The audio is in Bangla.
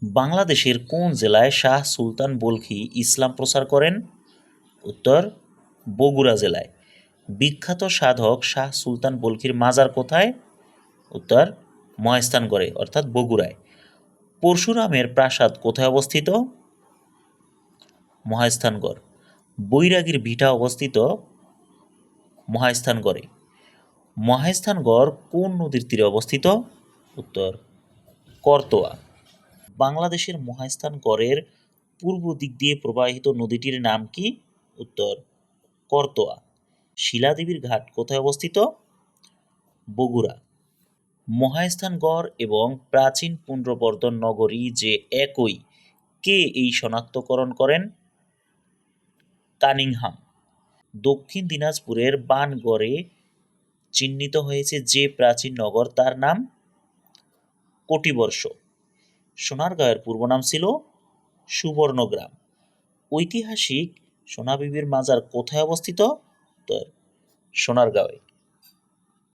বাংলাদেশের কোন জেলায় শাহ সুলতান বলখি ইসলাম প্রচার করেন? উত্তর, বগুড়া জেলায়। বিখ্যাত সাধক শাহ সুলতান বলখির মাজার কোথায়? উত্তর, মহেস্থানগড়ে অর্থাৎ বগুড়ায়। পরশুরামের প্রাসাদ কোথায় অবস্থিত? মহেস্থানগড়। বৈরাগীর ভিটা অবস্থিত মহেস্থানগড়ে। মহেস্থানগড় কোন নদীর তীরে অবস্থিত? উত্তর, করতোয়া। বাংলাদেশের মহেস্থানগড়ের পূর্ব দিক দিয়ে প্রবাহিত নদীটির নাম কি? উত্তর, করতোয়া। শিলাদেবীর ঘাট কোথায় অবস্থিত? বগুড়া। মহেস্থানগড় এবং প্রাচীন পুন্ড্রবর্ধন নগরী যে একই, কে এই শনাক্তকরণ করেন? কানিংহাম। দক্ষিণ দিনাজপুরের বাণগড়ে চিহ্নিত হয়েছে যে প্রাচীন নগর, তার নাম? কটিবর্ষ। সোনারগাঁয়ের পূর্ব নাম ছিল সুবর্ণগ্রাম। ঐতিহাসিক সোনাবিবির মাজার কোথায় অবস্থিত? উত্তর, সোনারগাঁয়ে।